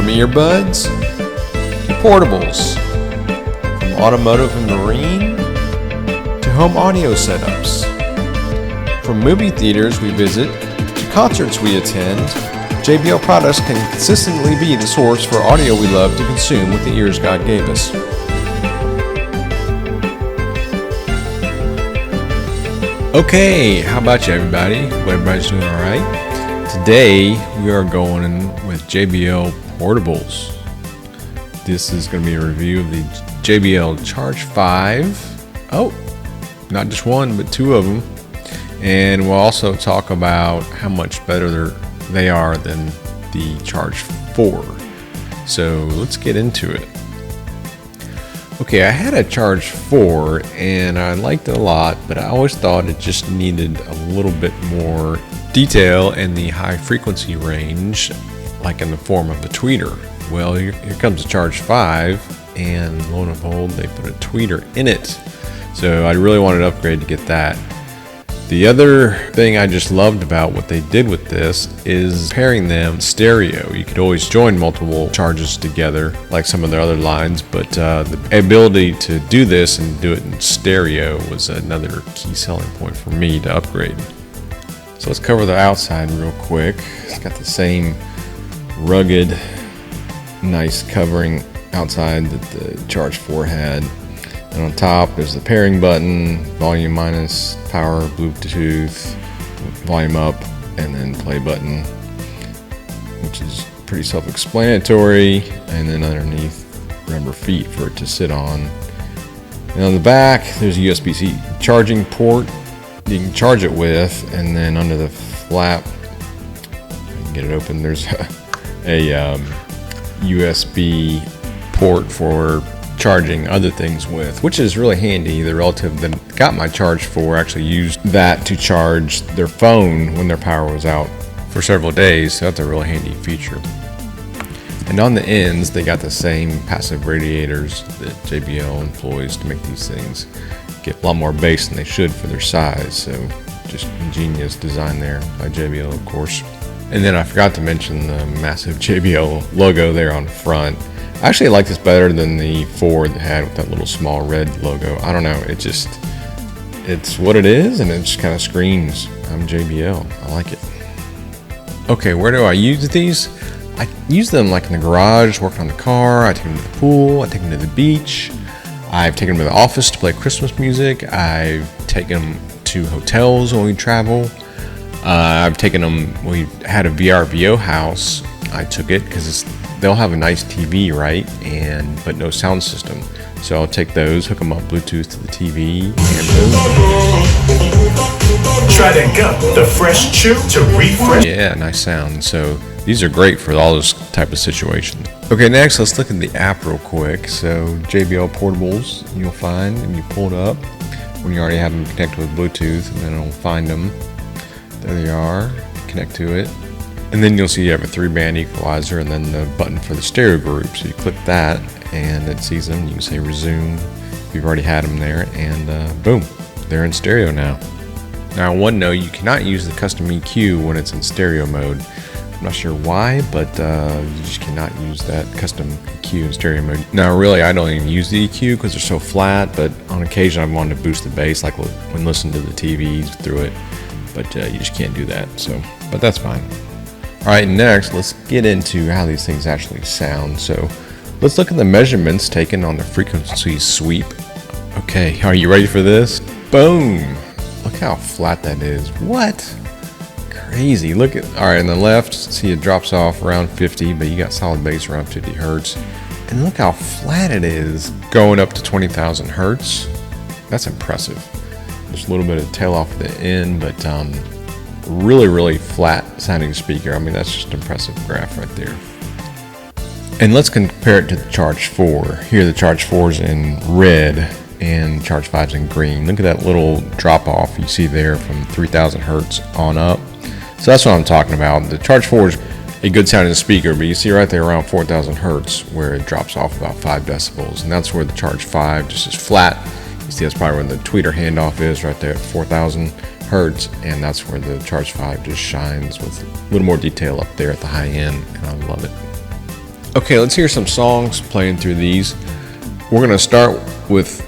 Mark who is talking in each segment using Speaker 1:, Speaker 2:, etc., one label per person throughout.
Speaker 1: earbuds to portables, from automotive and marine to home audio setups. From movie theaters we visit to concerts we attend, JBL products can consistently be the source for audio we love to consume with the ears God gave us. Okay, how about you everybody? Hope everybody's doing alright. Today we are going in with JBL portables. This is going to be a review of the JBL Charge 5. Oh, not just one, but two of them. And we'll also talk about how much better they are than the Charge 4. So let's get into it. Okay, I had a Charge 4 and I liked it a lot, but I always thought it just needed a little bit more detail in the high frequency range, like in the form of a tweeter. Well, here comes the Charge 5, and lo and behold, they put a tweeter in it. So I really wanted to upgrade to get that. The other thing I just loved about what they did with this is pairing them stereo. You could always join multiple charges together like some of the other lines, but the ability to do this and do it in stereo was another key selling point for me to upgrade. So let's cover the outside real quick. It's got the same rugged, nice covering outside that the Charge 4 had. And on top there's the pairing button, volume minus, power, Bluetooth, volume up, and then play button, which is pretty self-explanatory. And then underneath, rubber feet for it to sit on. And on the back there's a USB-C charging port you can charge it with, and then under the flap, I can get it open, there's a USB port for charging other things with, which is really handy. The relative that got my Charge 4 actually used that to charge their phone when their power was out for several days, so that's a really handy feature. And on the ends they got the same passive radiators that JBL employs to make these things get a lot more bass than they should for their size, so just ingenious design there by JBL, of course. And then I forgot to mention the massive JBL logo there on the front. I actually like this better than the 4 that had with that little small red logo. I don't know, it's what it is, and it just kind of screams, I'm JBL. I like it. Okay, where do I use these? I use them like in the garage, working on the car. I take them to the pool, I take them to the beach. I've taken them to the office to play Christmas music. I've taken them to hotels when we travel. I've taken them, we had a VRBO house. I took it because they'll have a nice TV, right? But no sound system. So I'll take those, hook them up Bluetooth to the TV, and
Speaker 2: try to gut the fresh chew to refresh.
Speaker 1: Yeah, nice sound. So these are great for all those type of situations. Okay, next let's look at the app real quick. So JBL portables, you'll find, and you pull it up when you already have them connected with Bluetooth, and then it'll find them. There they are. Connect to it. And then you'll see you have a 3-band equalizer and then the button for the stereo group. So you click that and it sees them. You can say resume if you've already had them there, and boom, they're in stereo now. Now, one note, you cannot use the custom EQ when it's in stereo mode. I'm not sure why, but you just cannot use that custom EQ in stereo mode. Now, really, I don't even use the EQ because they're so flat, but on occasion I wanted to boost the bass, like when listening to the TV through it. But you just can't do that, but that's fine. Alright, next let's get into how these things actually sound. So let's look at the measurements taken on the frequency sweep. Okay, are you ready for this? Boom! Look how flat that is. What? Crazy. Look at, alright, on the left, see it drops off around 50, but you got solid bass around 50 hertz. And look how flat it is going up to 20,000 hertz. That's impressive. There's a little bit of tail off the end, but really flat sounding speaker. I mean, that's just an impressive graph right there. And let's compare it to the Charge 4. Here the Charge 4 is in red and Charge 5 is in green. Look at that little drop off you see there from 3000 hertz on up. So that's what I'm talking about. The Charge 4 is a good sounding speaker, but you see right there around 4000 hertz where it drops off about 5 decibels, and that's where the Charge 5 just is flat. You see that's probably where the tweeter handoff is, right there at 4000 hertz, and that's where the Charge 5 just shines with a little more detail up there at the high end, and I love it. Okay, let's hear some songs playing through these. We're gonna start with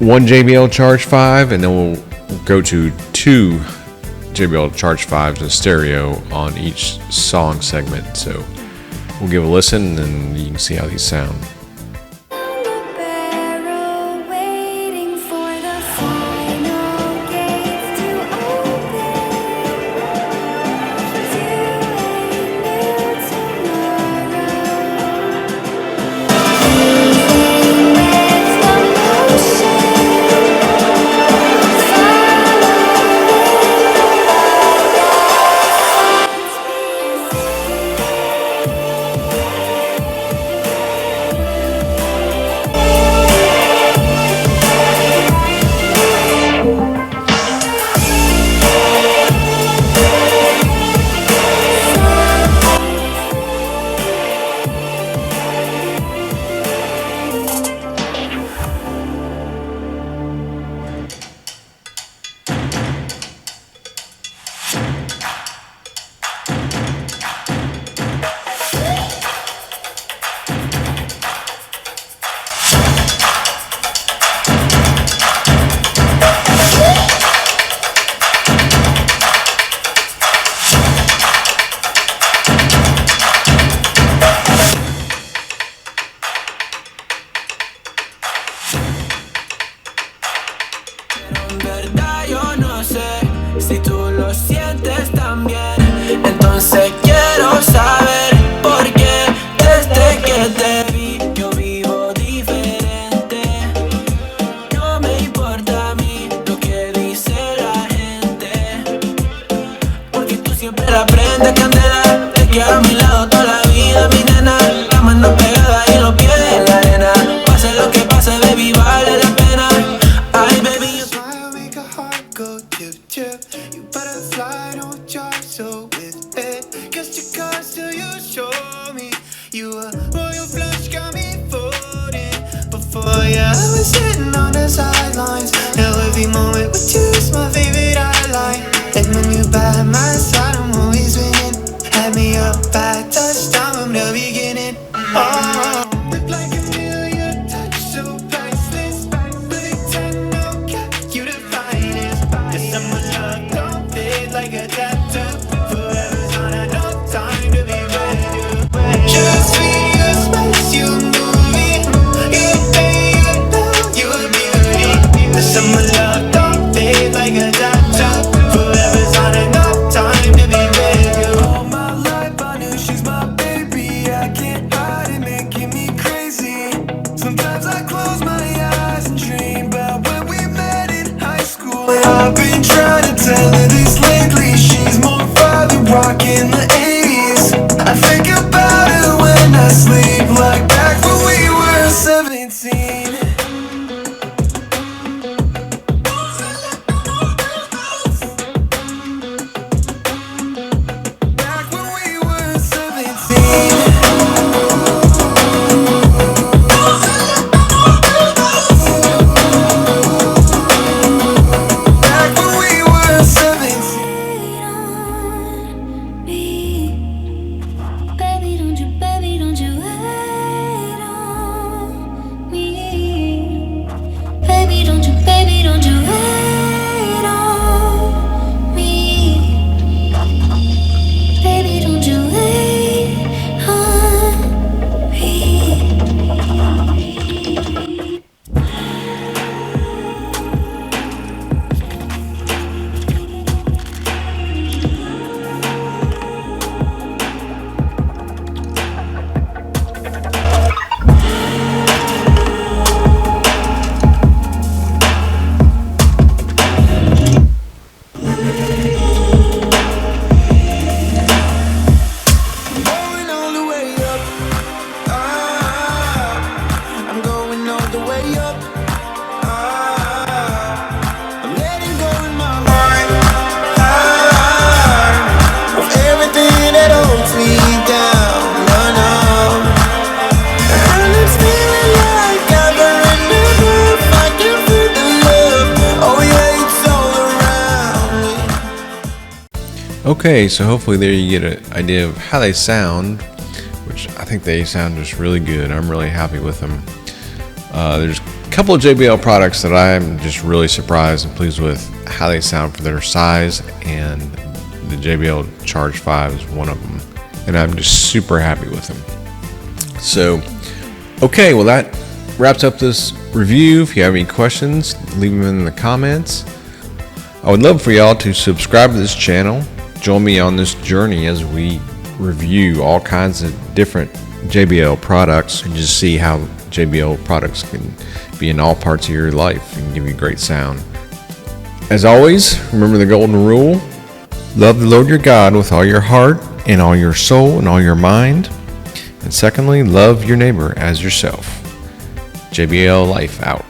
Speaker 1: one JBL Charge 5, and then we'll go to two JBL Charge 5s in stereo on each song segment. So we'll give a listen and you can see how these sound.
Speaker 3: Si tú lo sientes también, entonces quiero saber por qué desde que te vi yo vivo diferente. No me importa a mí lo que dice la gente, porque tú siempre la prendes candela. Te quiero a mi lado toda la vida, mi nena. La mano pegada y los pies en la arena. Pase lo que pase, baby, vale la pena. Ay, baby, you
Speaker 4: smile make a heart go tip tip. You butterfly, don't charge so with it. Just because till you show me you a royal flush got me folding. Before you, I was sitting on the sidelines. Now every moment with you is my favorite highlight. And when you by my side, I'm always winning. Had me up by touchdown from the beginning. Oh, look like a million touch so priceless. But it's no cap, you the finest. This summer love don't fade like a tattoo. Forever's not enough time to be ready. Just feel your spice, you move it. You pay your bill, you a beauty. The summer love don't fade like a tattoo. Forever's not enough time to be ready.
Speaker 3: all my life I knew she's my baby. I can't hide it, making me crazy. Sometimes I close my eyes and dream about when we met in high school. I've been trying to tell her this lately. She's more father rock in the 80s. I think about her when I sleep, like back when we were 17. Back when we were 17. Back when we were 17.
Speaker 5: Baby, don't you wait on me. Baby, don't you wait on me. Baby, don't you wait on me.
Speaker 3: Going all the way up. I'm going all the way up. I'm letting go in my heart of everything that holds me down. No, no. And it's feeling like I've been enough. I can feel the love. Oh yeah, it's all around me.
Speaker 1: Okay, so hopefully there you get an idea of how they sound. which I think they sound just really good. I'm really happy with them. There's a couple of JBL products that I'm just really surprised and pleased with how they sound for their size, and the JBL Charge 5 is one of them, and I'm just super happy with them. So, okay, well that wraps up this review. If you have any questions, leave them in the comments. I would love for y'all to subscribe to this channel. Join me on this journey as we review all kinds of different JBL products and just see how JBL products can be in all parts of your life and give you great sound. As always, remember the golden rule: love the Lord your God with all your heart and all your soul and all your mind. And secondly, love your neighbor as yourself. JBL Life out.